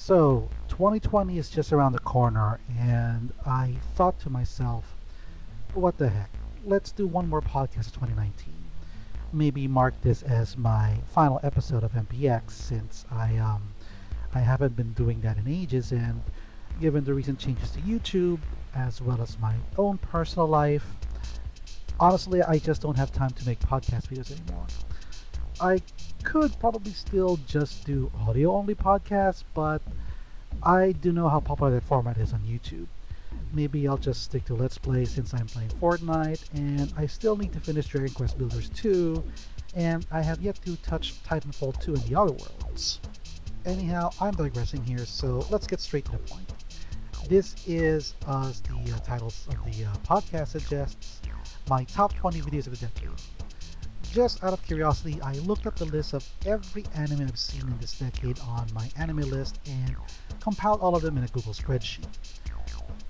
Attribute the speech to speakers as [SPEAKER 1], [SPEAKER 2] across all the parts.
[SPEAKER 1] So, 2020 is just around the corner, and I thought to myself, what the heck? Let's do one more podcast of 2019. Maybe mark this as my final episode of MPX since I haven't been doing that in ages, and given the recent changes to YouTube as well as my own personal life, honestly, I just don't have time to make podcast videos anymore. I could probably still just do audio only podcasts, but I do know how popular that format is on YouTube. Maybe I'll just stick to Let's Play since I'm playing Fortnite, and I still need to finish Dragon Quest Builders 2, and I have yet to touch Titanfall 2 in the Outer Worlds. Anyhow, I'm digressing here, so let's get straight to the point. This is, as the titles of the podcast suggests, my top 20 videos of the decade. Just out of curiosity, I looked up the list of every anime I've seen in this decade on my anime list and compiled all of them in a Google spreadsheet.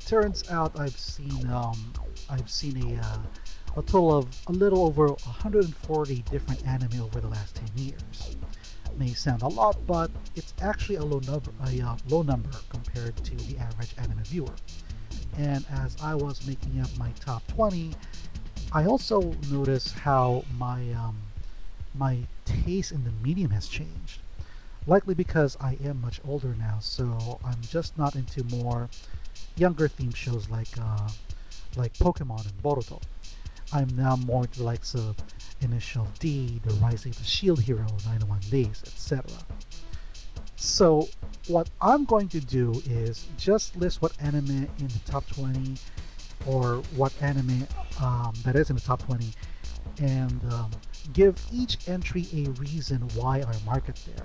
[SPEAKER 1] Turns out I've seen a total of a little over 140 different anime over the last 10 years. May sound a lot, but it's actually a low number compared to the average anime viewer. And as I was making up my top 20, I also noticed how my taste in the medium has changed. Likely because I am much older now, so I'm just not into more younger themed shows like Pokemon and Boruto. I'm now more into the likes of Initial D, The Rising of the Shield Hero, 901 Days, etc. So what I'm going to do is just list what anime in the top 20 or what anime that is in the top 20 and give each entry a reason why I mark it there.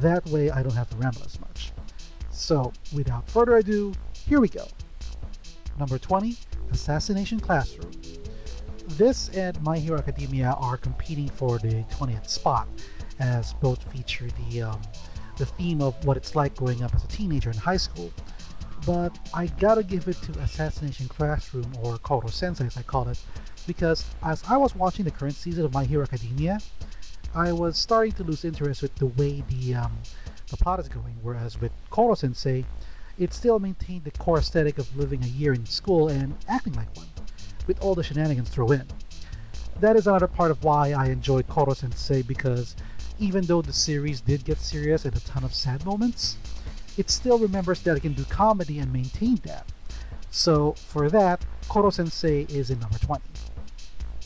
[SPEAKER 1] That way I don't have to ramble as much. So without further ado, here we go. Number 20, Assassination Classroom. This and My Hero Academia are competing for the 20th spot, as both feature the theme of what it's like growing up as a teenager in high school. But I gotta give it to Assassination Classroom, or Koro Sensei as I call it, because as I was watching the current season of My Hero Academia, I was starting to lose interest with the way the plot is going, whereas with Koro Sensei, it still maintained the core aesthetic of living a year in school and acting like one, with all the shenanigans thrown in. That is another part of why I enjoyed Koro Sensei, because even though the series did get serious and a ton of sad moments, it still remembers that it can do comedy and maintain that. So for that, Koro Sensei is in number 20.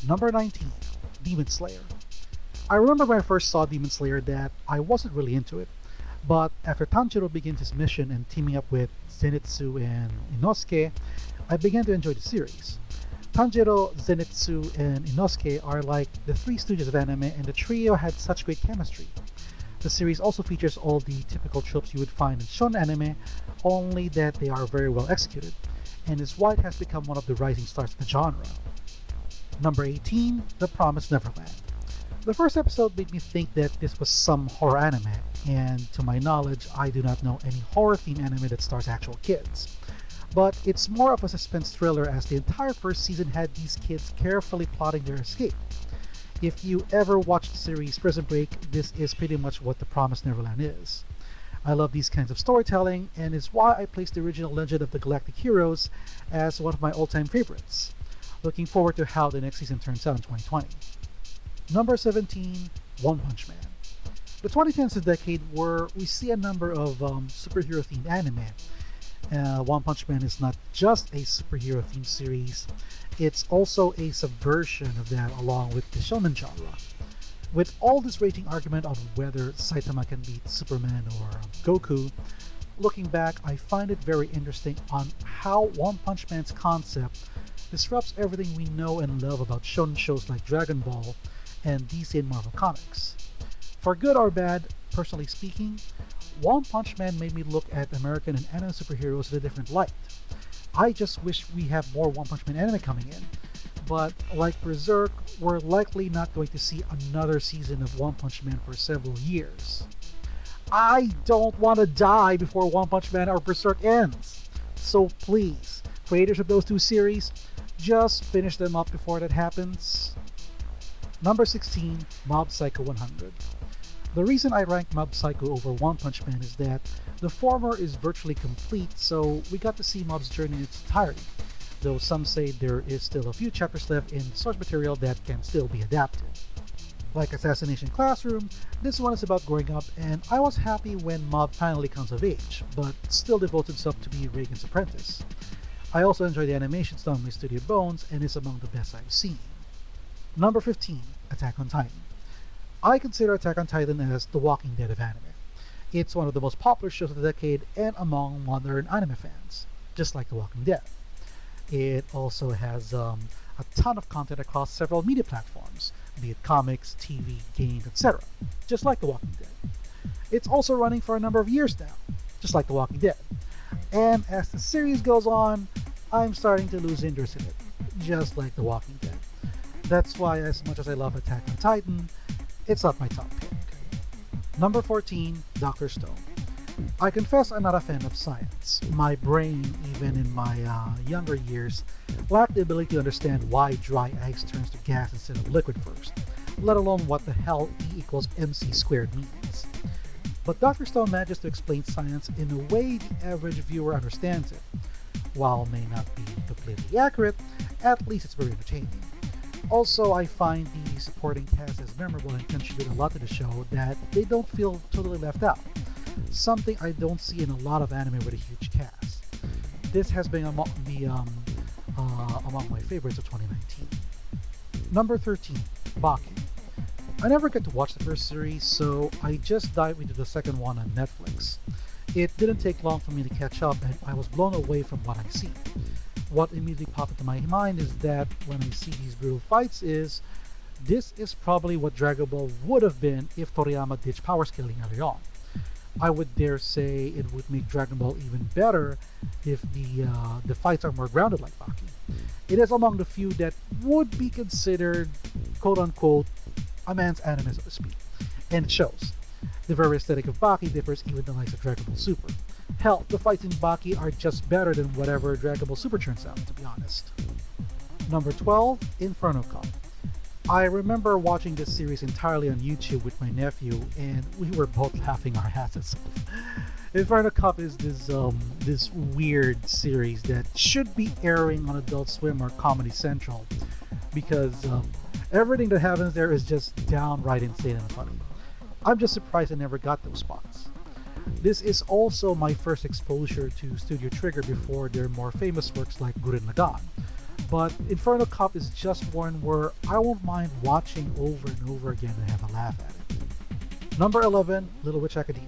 [SPEAKER 1] Number 19, Demon Slayer. I remember when I first saw Demon Slayer that I wasn't really into it, but after Tanjiro begins his mission and teaming up with Zenitsu and Inosuke, I began to enjoy the series. Tanjiro, Zenitsu, and Inosuke are like the three stooges of anime, and the trio had such great chemistry. The series also features all the typical tropes you would find in shonen anime, only that they are very well executed, and is why it has become one of the rising stars of the genre. Number 18, The Promised Neverland. The first episode made me think that this was some horror anime, and to my knowledge, I do not know any horror-themed anime that stars actual kids. But it's more of a suspense thriller, as the entire first season had these kids carefully plotting their escape. If you ever watched the series Prison Break, this is pretty much what The Promised Neverland is. I love these kinds of storytelling, and is why I placed the original Legend of the Galactic Heroes as one of my all-time favorites. Looking forward to how the next season turns out in 2020. Number 17, One Punch Man. The 2010s is a decade where we see a number of superhero-themed anime. One Punch Man is not just a superhero-themed series, it's also a subversion of that along with the shonen genre. With all this raging argument on whether Saitama can beat Superman or Goku, looking back, I find it very interesting on how One Punch Man's concept disrupts everything we know and love about shonen shows like Dragon Ball and DC and Marvel Comics. For good or bad, personally speaking, One Punch Man made me look at American and anime superheroes in a different light. I just wish we have more One Punch Man anime coming in, but like Berserk, we're likely not going to see another season of One Punch Man for several years. I don't want to die before One Punch Man or Berserk ends, so please, creators of those two series, just finish them up before that happens. Number 16, Mob Psycho 100. The reason I rank Mob Psycho over One Punch Man is that the former is virtually complete, so we got to see Mob's journey in its entirety, though some say there is still a few chapters left in source material that can still be adapted. Like Assassination Classroom, this one is about growing up, and I was happy when Mob finally comes of age, but still devotes himself to be Reagan's apprentice. I also enjoy the animations done by Studio Bones and is among the best I've seen. Number 15, Attack on Titan. I consider Attack on Titan as the Walking Dead of anime. It's one of the most popular shows of the decade and among modern anime fans, just like The Walking Dead. It also has a ton of content across several media platforms, be it comics, TV, games, etc., just like The Walking Dead. It's also running for a number of years now, just like The Walking Dead. And as the series goes on, I'm starting to lose interest in it, just like The Walking Dead. That's why, as much as I love Attack on Titan, it's not my top pick. Number 14, Dr. Stone. I confess I'm not a fan of science. My brain, even in my younger years, lacked the ability to understand why dry ice turns to gas instead of liquid first, let alone what the hell E equals mc squared means. But Dr. Stone manages to explain science in a way the average viewer understands it. While it may not be completely accurate, at least it's very entertaining. Also, I find the supporting cast as memorable and contribute a lot to the show that they don't feel totally left out. Something I don't see in a lot of anime with a huge cast. This has been among my favorites of 2019. Number 13, Baki. I never get to watch the first series, so I just dived into the second one on Netflix. It didn't take long for me to catch up, and I was blown away from what I see. What immediately popped into my mind is that when I see these brutal fights this is probably what Dragon Ball would have been if Toriyama ditched power scaling early on. I would dare say it would make Dragon Ball even better if the fights are more grounded like Baki. It is among the few that would be considered, quote unquote, a man's anime, so to speak, and it shows. The very aesthetic of Baki differs even the likes of Dragon Ball Super. Hell, the fights in Baki are just better than whatever Dragon Ball Super turns out, to be honest. Number 12, Inferno Cup. I remember watching this series entirely on YouTube with my nephew, and we were both laughing our asses off. Inferno Cup is this weird series that should be airing on Adult Swim or Comedy Central, because everything that happens there is just downright insane and funny. I'm just surprised I never got those spots. This is also my first exposure to Studio Trigger before their more famous works like Gurren Lagann. But Inferno Cup is just one where I won't mind watching over and over again and have a laugh at it. Number 11, Little Witch Academia.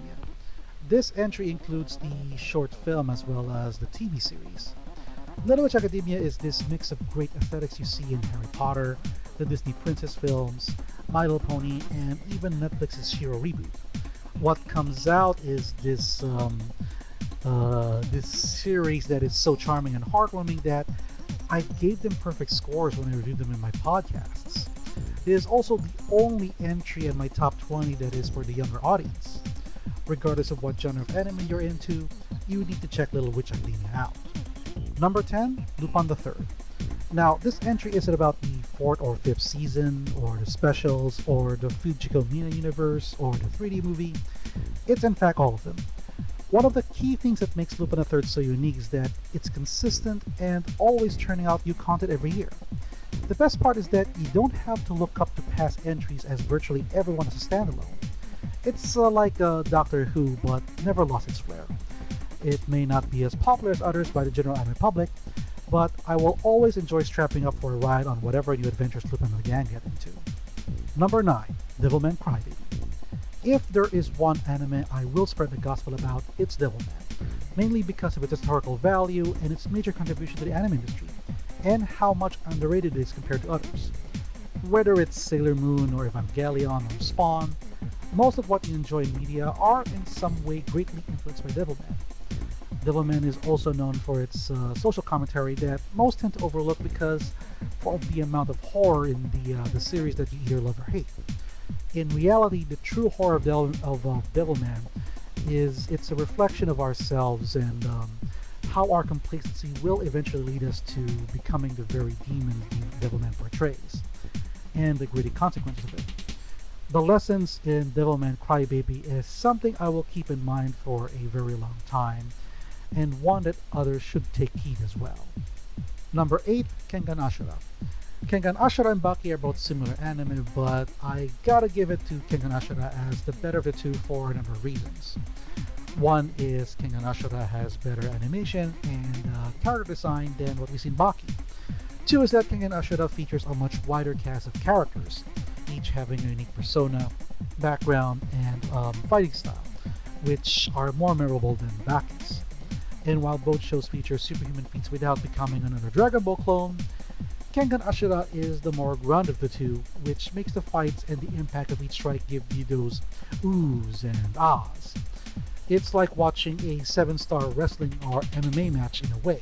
[SPEAKER 1] This entry includes the short film as well as the TV series. Little Witch Academia is this mix of great aesthetics you see in Harry Potter, the Disney Princess films, My Little Pony, and even Netflix's Shiro reboot. What comes out is this series that is so charming and heartwarming that I gave them perfect scores when I reviewed them in my podcasts. It is also the only entry in my top 20 that is for the younger audience. Regardless of what genre of anime you're into, you need to check Little Witch Academia out. Number 10, Lupin the Third. Now, this entry isn't about the 4th or 5th season, or the specials, or the Fujiko Mina universe, or the 3D movie. It's in fact all of them. One of the key things that makes Lupin the Third so unique is that it's consistent and always churning out new content every year. The best part is that you don't have to look up to past entries, as virtually everyone is a standalone. It's like Doctor Who, but never lost its flair. It may not be as popular as others by the general anime public, but I will always enjoy strapping up for a ride on whatever new adventures Lupin and the gang get into. Number 9, Devilman Crybaby. If there is one anime I will spread the gospel about, it's Devilman, mainly because of its historical value and its major contribution to the anime industry, and how much underrated it is compared to others. Whether it's Sailor Moon or Evangelion or Spawn, most of what you enjoy in media are in some way greatly influenced by Devilman. Devilman is also known for its social commentary that most tend to overlook because of the amount of horror in the series that you either love or hate. In reality, the true horror of Devilman is it's a reflection of ourselves and how our complacency will eventually lead us to becoming the very demons Devilman portrays, and the gritty consequences of it. The lessons in Devilman Crybaby is something I will keep in mind for a very long time, and one that others should take heed as well. Number 8, Kengan Ashura. Kengan Ashura and Baki are both similar anime, but I gotta give it to Kengan Ashura as the better of the two for a number of reasons. One is Kengan Ashura has better animation and character design than what we see in Baki. Two is that Kengan Ashura features a much wider cast of characters, each having a unique persona, background, and fighting style, which are more memorable than Baki's. And while both shows feature superhuman feats without becoming another Dragon Ball clone, Kengan Ashura is the more grounded of the two, which makes the fights and the impact of each strike give you those oohs and ahs. It's like watching a 7-star wrestling or MMA match in a way,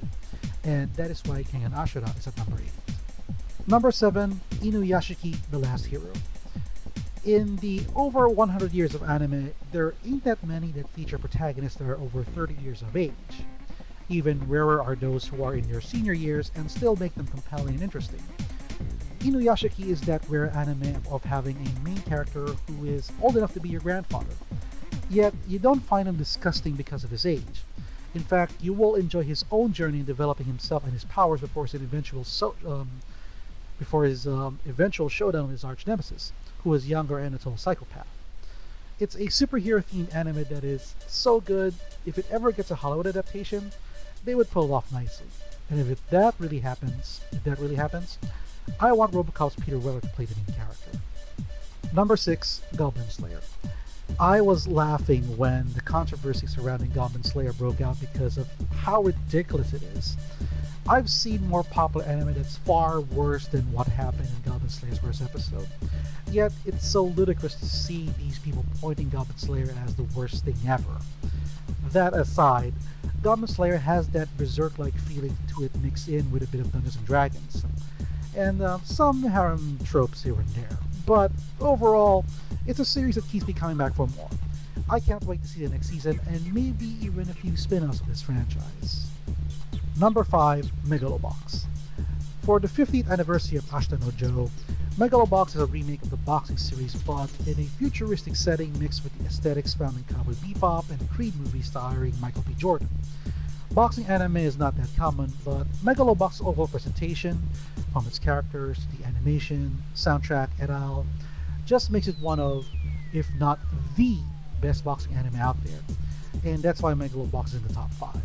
[SPEAKER 1] and that is why Kengan Ashura is at number 8. Number 7, Inuyashiki, The Last Hero. In the over 100 years of anime, there ain't that many that feature protagonists that are over 30 years of age. Even rarer are those who are in their senior years and still make them compelling and interesting. Inuyashiki is that rare anime of having a main character who is old enough to be your grandfather. Yet, you don't find him disgusting because of his age. In fact, you will enjoy his own journey in developing himself and his powers before his eventual showdown with his arch nemesis, who is younger and a total psychopath. It's a superhero themed anime that is so good, if it ever gets a Hollywood adaptation, they would pull it off nicely. And if that really happens, I want RoboCop's Peter Weller to play the main character. Number 6, Goblin Slayer. I was laughing when the controversy surrounding Goblin Slayer broke out because of how ridiculous it is. I've seen more popular anime that's far worse than what happened in Goblin Slayer's first episode. Yet, it's so ludicrous to see these people pointing Goblin Slayer as the worst thing ever. That aside, Goblin Slayer has that berserk-like feeling to it mixed in with a bit of Dungeons & Dragons, and some harem tropes here and there. But overall, it's a series that keeps me coming back for more. I can't wait to see the next season, and maybe even a few spin-offs of this franchise. Number 5, Megalobox. For the 50th anniversary of Ashita no Joe, Megalobox is a remake of the boxing series but in a futuristic setting mixed with the aesthetics found in Cowboy Bebop and Creed movies starring Michael B. Jordan. Boxing anime is not that common, but Megalobox's overall presentation, from its characters, the animation, soundtrack, et al., just makes it one of, if not the best boxing anime out there, and that's why Megalobox is in the top 5.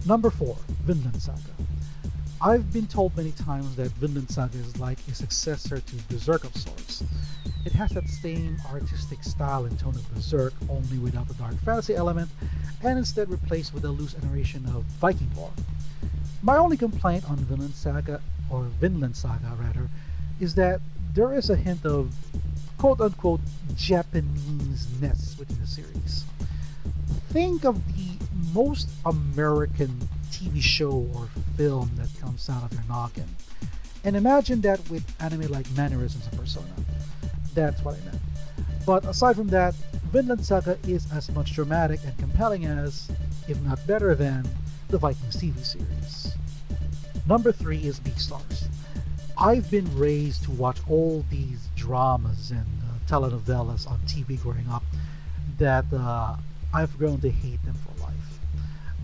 [SPEAKER 1] Number 4, Vinland Saga. I've been told many times that Vinland Saga is like a successor to Berserk of sorts. It has that same artistic style and tone of Berserk, only without the dark fantasy element, and instead replaced with a loose narration of Viking lore. My only complaint on Vinland Saga, is that there is a hint of quote-unquote Japanese-ness within the series. Think of the most American TV show or film that comes out of your noggin, and imagine that with anime like mannerisms and persona. That's what I meant. But aside from that, Vinland Saga is as much dramatic and compelling as, if not better than, the Vikings TV series. Number 3 is Beastars. I've been raised to watch all these dramas and telenovelas on TV growing up that I've grown to hate them for life.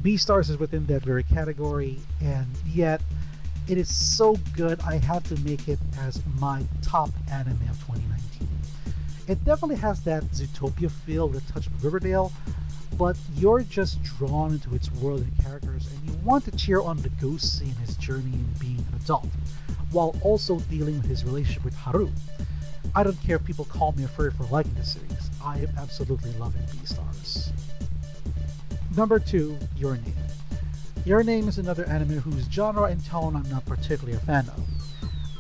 [SPEAKER 1] Beastars is within that very category, and yet it is so good I have to make it as my top anime of 2019. It definitely has that Zootopia feel with a touch of Riverdale, but you're just drawn into its world and characters, and you want to cheer on the ghost in his journey in being an adult, while also dealing with his relationship with Haru. I don't care if people call me a furry for liking the series. I am absolutely loving Beastars. Number 2, Your Name. Your Name is another anime whose genre and tone I'm not particularly a fan of.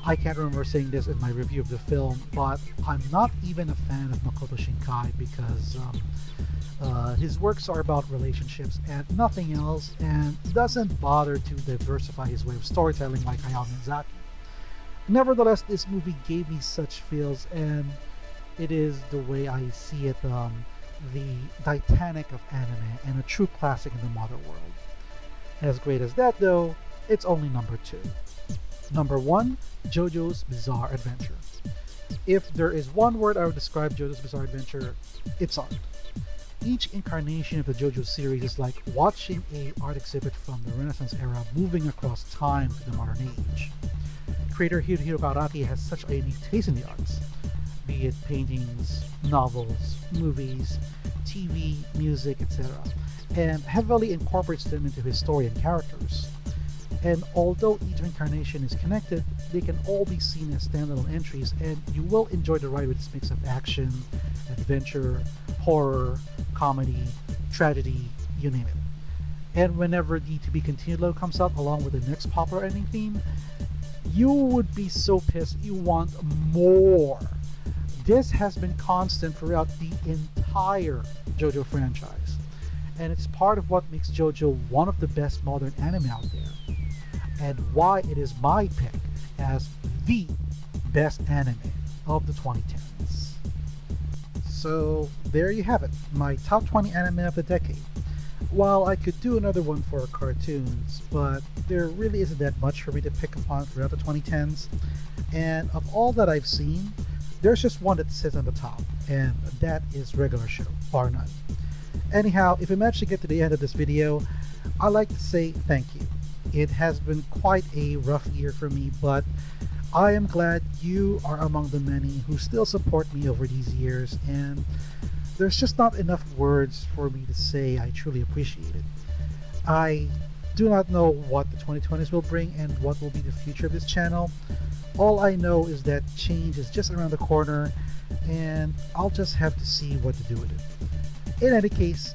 [SPEAKER 1] I can't remember saying this in my review of the film, but I'm not even a fan of Makoto Shinkai because his works are about relationships and nothing else, and doesn't bother to diversify his way of storytelling like Hayao Miyazaki. Nevertheless, this movie gave me such feels, and it is the way I see it, the Titanic of anime and a true classic in the modern world. As great as that though, it's only number 2. Number 1, JoJo's Bizarre Adventure. If there is one word I would describe JoJo's Bizarre Adventure, it's art. Each incarnation of the JoJo series is like watching a art exhibit from the Renaissance era moving across time to the modern age. Creator Hirohiro Araki has such a unique taste in the arts, be it paintings, novels, movies, TV, music, etc., and heavily incorporates them into his story and characters. And although each incarnation is connected, they can all be seen as standalone entries, and you will enjoy the ride with its mix of action, adventure, horror, comedy, tragedy, you name it. And whenever the To Be Continued logo comes out along with the next popular ending theme, you would be so pissed you want more. This has been constant throughout the entire JoJo franchise, and it's part of what makes JoJo one of the best modern anime out there, and why it is my pick as the best anime of the 2010s. So there you have it, my top 20 anime of the decade. While I could do another one for cartoons, but there really isn't that much for me to pick upon throughout the 2010s, and of all that I've seen, there's just one that sits on the top, and that is Regular Show, bar none. Anyhow, if you managed to get to the end of this video, I'd like to say thank you. It has been quite a rough year for me, but I am glad you are among the many who still support me over these years, and there's just not enough words for me to say I truly appreciate it. I do not know what the 2020s will bring and what will be the future of this channel. All I know is that change is just around the corner, and I'll just have to see what to do with it. In any case,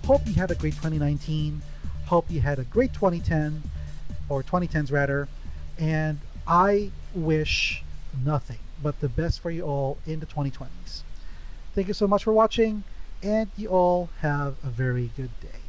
[SPEAKER 1] hope you had a great 2019, hope you had a great 2010, or 2010s rather, and I wish nothing but the best for you all in the 2020s. Thank you so much for watching, and you all have a very good day.